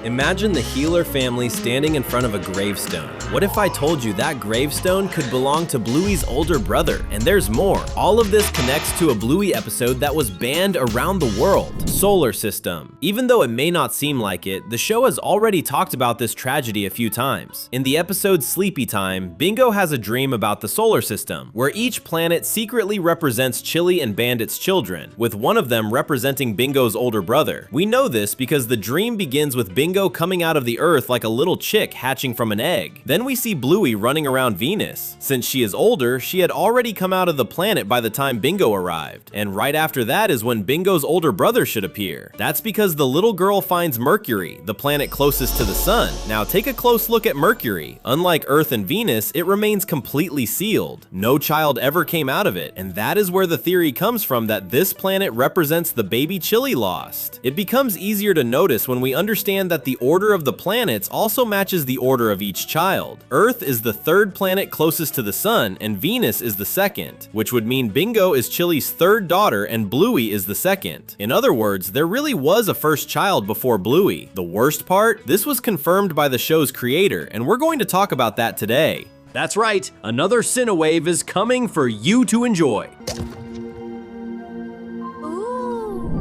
Imagine the Healer family standing in front of a gravestone. What if I told you that gravestone could belong to Bluey's older brother? And there's more. All of this connects to a Bluey episode that was banned around the world. Solar System. Even though it may not seem like it, the show has already talked about this tragedy a few times. In the episode Sleepy Time, Bingo has a dream about the solar system, where each planet secretly represents Chili and Bandit's children, with one of them representing Bingo's older brother. We know this because the dream begins with Bingo coming out of the Earth like a little chick hatching from an egg. Then we see Bluey running around Venus. Since she is older, she had already come out of the planet by the time Bingo arrived, and right after that is when Bingo's older brother should appear. That's because the little girl finds Mercury, the planet closest to the sun. Now take a close look at Mercury. Unlike Earth and Venus, it remains completely sealed. No child ever came out of it, and that is where the theory comes from that this planet represents the baby Chili lost. It becomes easier to notice when we understand that the order of the planets also matches the order of each child. Earth is the third planet closest to the sun, and Venus is the second, which would mean Bingo is Chili's third daughter and Bluey is the second. In other words, there really was a first child before Bluey. The worst part? This was confirmed by the show's creator, and we're going to talk about that today. That's right, another Cinewave is coming for you to enjoy.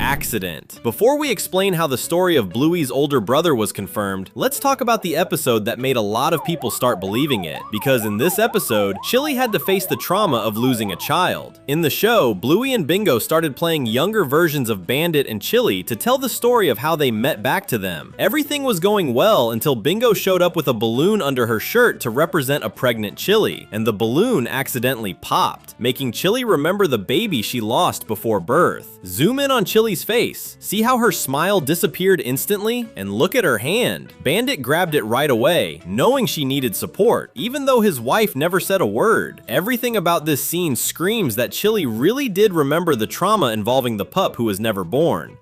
Accident. Before we explain how the story of Bluey's older brother was confirmed, let's talk about the episode that made a lot of people start believing it. Because in this episode, Chili had to face the trauma of losing a child. In the show, Bluey and Bingo started playing younger versions of Bandit and Chili to tell the story of how they met back to them. Everything was going well until Bingo showed up with a balloon under her shirt to represent a pregnant Chili, and the balloon accidentally popped, making Chili remember the baby she lost before birth. Zoom in on Chili's face. See how her smile disappeared instantly? And look at her hand. Bandit grabbed it right away, knowing she needed support, even though his wife never said a word. Everything about this scene screams that Chili really did remember the trauma involving the pup who was never born.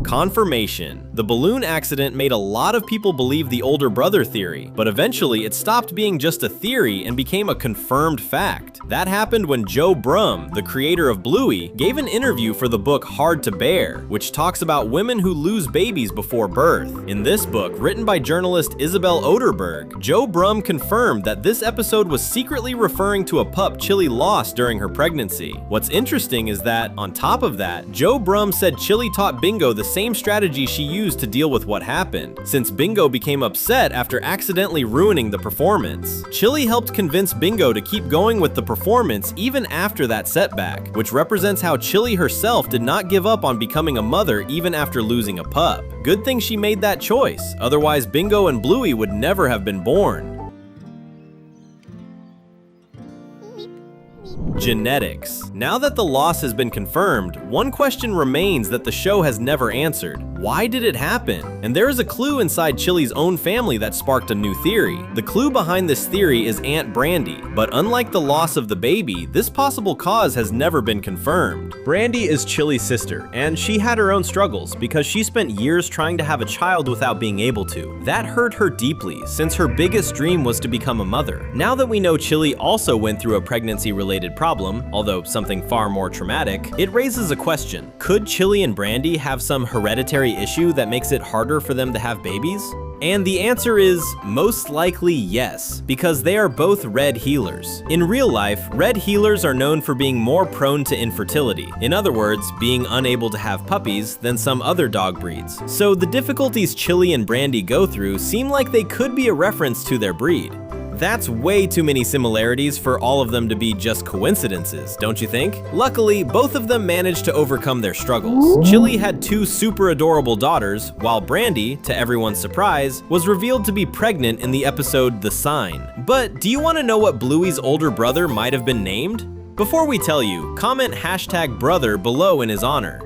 Confirmation. The balloon accident made a lot of people believe the older brother theory, but eventually it stopped being just a theory and became a confirmed fact. That happened when Joe Brumm, the creator of Bluey, gave an interview for the book Hard to Bear, which talks about women who lose babies before birth. In this book, written by journalist Isabel Oderberg, Joe Brumm confirmed that this episode was secretly referring to a pup Chili lost during her pregnancy. What's interesting is that, on top of that, Joe Brumm said Chili taught Bingo the same strategy she used to deal with what happened, since Bingo became upset after accidentally ruining the performance. Chili helped convince Bingo to keep going with the performance even after that setback, which represents how Chili herself did not give up on becoming a mother even after losing a pup. Good thing she made that choice, otherwise Bingo and Bluey would never have been born. Genetics. Now that the loss has been confirmed, one question remains that the show has never answered. Why did it happen? And there is a clue inside Chili's own family that sparked a new theory. The clue behind this theory is Aunt Brandy, but unlike the loss of the baby, this possible cause has never been confirmed. Brandy is Chili's sister, and she had her own struggles because she spent years trying to have a child without being able to. That hurt her deeply, since her biggest dream was to become a mother. Now that we know Chili also went through a pregnancy-related problem, although something far more traumatic, it raises a question. Could Chili and Brandy have some hereditary issue that makes it harder for them to have babies? And the answer is most likely yes, because they are both red healers. In real life, red healers are known for being more prone to infertility. In other words, being unable to have puppies than some other dog breeds. So the difficulties Chili and Brandy go through seem like they could be a reference to their breed. That's way too many similarities for all of them to be just coincidences, don't you think? Luckily, both of them managed to overcome their struggles. Chili had two super adorable daughters, while Brandy, to everyone's surprise, was revealed to be pregnant in the episode The Sign. But do you want to know what Bluey's older brother might have been named? Before we tell you, comment #brother below in his honor.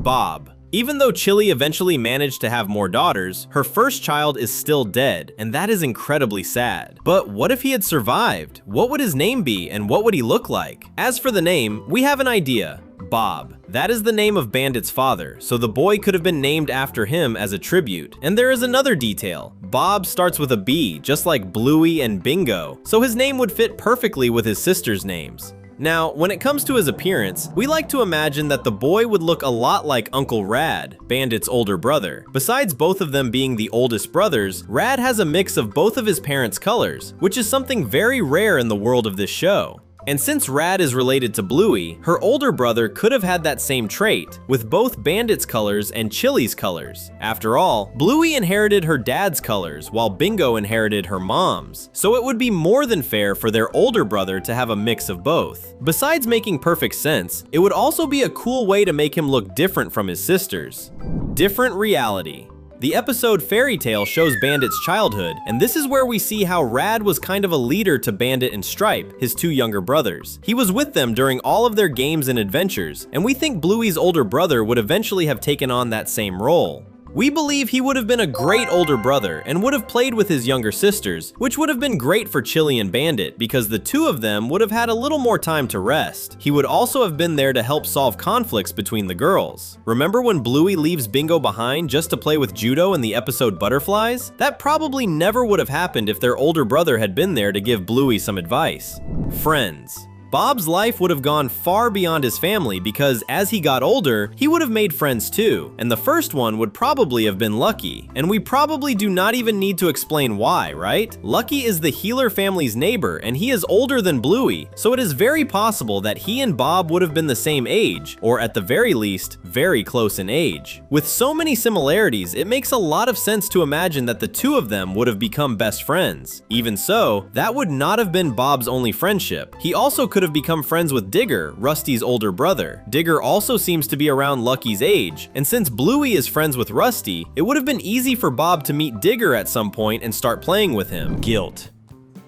Bob. Even though Chili eventually managed to have more daughters, her first child is still dead, and that is incredibly sad. But what if he had survived? What would his name be, and what would he look like? As for the name, we have an idea. Bob. That is the name of Bandit's father, so the boy could have been named after him as a tribute. And there is another detail. Bob starts with a B, just like Bluey and Bingo, so his name would fit perfectly with his sisters' names. Now, when it comes to his appearance, we like to imagine that the boy would look a lot like Uncle Rad, Bandit's older brother. Besides both of them being the oldest brothers, Rad has a mix of both of his parents' colors, which is something very rare in the world of this show. And since Rad is related to Bluey, her older brother could have had that same trait, with both Bandit's colors and Chili's colors. After all, Bluey inherited her dad's colors, while Bingo inherited her mom's. So it would be more than fair for their older brother to have a mix of both. Besides making perfect sense, it would also be a cool way to make him look different from his sisters. Different reality. The episode Fairy Tale shows Bandit's childhood, and this is where we see how Rad was kind of a leader to Bandit and Stripe, his two younger brothers. He was with them during all of their games and adventures, and we think Bluey's older brother would eventually have taken on that same role. We believe he would have been a great older brother and would have played with his younger sisters, which would have been great for Chili and Bandit because the two of them would have had a little more time to rest. He would also have been there to help solve conflicts between the girls. Remember when Bluey leaves Bingo behind just to play with Judo in the episode Butterflies? That probably never would have happened if their older brother had been there to give Bluey some advice. Friends. Bob's life would have gone far beyond his family because as he got older, he would have made friends too, and the first one would probably have been Lucky. And we probably do not even need to explain why, right? Lucky is the Healer family's neighbor, and he is older than Bluey, so it is very possible that he and Bob would have been the same age, or at the very least, very close in age. With so many similarities, it makes a lot of sense to imagine that the two of them would have become best friends. Even so, that would not have been Bob's only friendship. He also could have become friends with Digger, Rusty's older brother. Digger also seems to be around Lucky's age, and since Bluey is friends with Rusty, it would have been easy for Bob to meet Digger at some point and start playing with him. Guilt.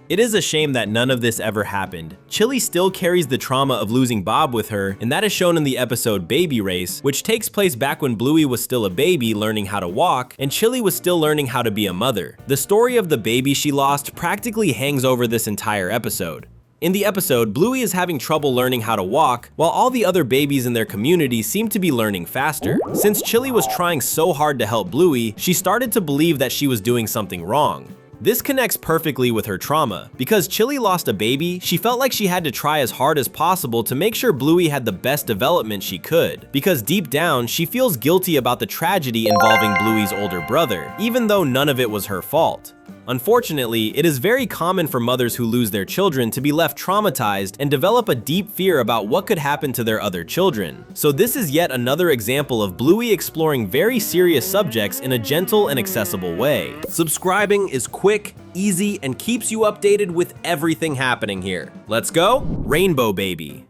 It is a shame that none of this ever happened. Chili still carries the trauma of losing Bob with her, and that is shown in the episode Baby Race, which takes place back when Bluey was still a baby learning how to walk, and Chili was still learning how to be a mother. The story of the baby she lost practically hangs over this entire episode. In the episode, Bluey is having trouble learning how to walk, while all the other babies in their community seem to be learning faster. Since Chili was trying so hard to help Bluey, she started to believe that she was doing something wrong. This connects perfectly with her trauma. Because Chili lost a baby, she felt like she had to try as hard as possible to make sure Bluey had the best development she could. Because deep down, she feels guilty about the tragedy involving Bluey's older brother, even though none of it was her fault. Unfortunately, it is very common for mothers who lose their children to be left traumatized and develop a deep fear about what could happen to their other children. So this is yet another example of Bluey exploring very serious subjects in a gentle and accessible way. Subscribing is quick, easy, and keeps you updated with everything happening here. Let's go! Rainbow Baby.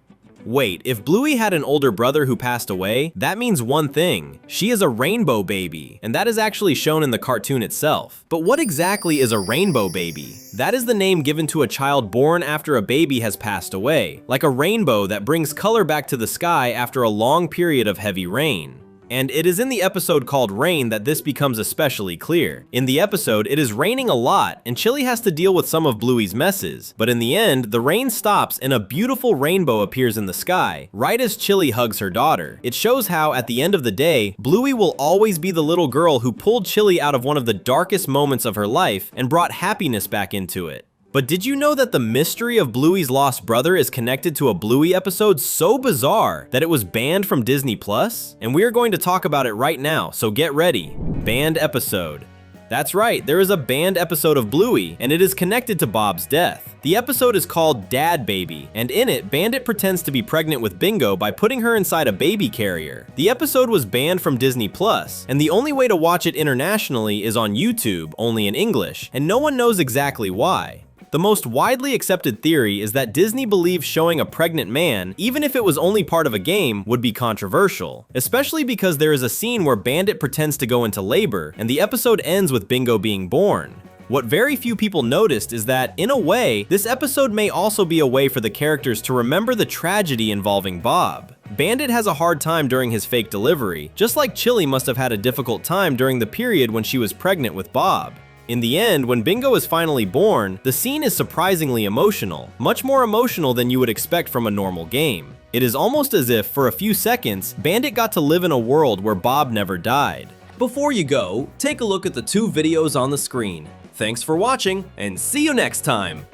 Wait, if Bluey had an older brother who passed away, that means one thing. She is a rainbow baby, and that is actually shown in the cartoon itself. But what exactly is a rainbow baby? That is the name given to a child born after a baby has passed away, like a rainbow that brings color back to the sky after a long period of heavy rain. And it is in the episode called Rain that this becomes especially clear. In the episode, it is raining a lot, and Chili has to deal with some of Bluey's messes. But in the end, the rain stops and a beautiful rainbow appears in the sky, right as Chili hugs her daughter. It shows how, at the end of the day, Bluey will always be the little girl who pulled Chili out of one of the darkest moments of her life and brought happiness back into it. But did you know that the mystery of Bluey's lost brother is connected to a Bluey episode so bizarre that it was banned from Disney+? And we are going to talk about it right now, so get ready. Banned episode. That's right, there is a banned episode of Bluey, and it is connected to Bob's death. The episode is called Dad Baby, and in it, Bandit pretends to be pregnant with Bingo by putting her inside a baby carrier. The episode was banned from Disney+, and the only way to watch it internationally is on YouTube, only in English, and no one knows exactly why. The most widely accepted theory is that Disney believes showing a pregnant man, even if it was only part of a game, would be controversial, especially because there is a scene where Bandit pretends to go into labor, and the episode ends with Bingo being born. What very few people noticed is that, in a way, this episode may also be a way for the characters to remember the tragedy involving Bob. Bandit has a hard time during his fake delivery, just like Chili must have had a difficult time during the period when she was pregnant with Bob. In the end, when Bingo is finally born, the scene is surprisingly emotional, much more emotional than you would expect from a normal game. It is almost as if, for a few seconds, Bandit got to live in a world where Bob never died. Before you go, take a look at the 2 videos on the screen. Thanks for watching, and see you next time!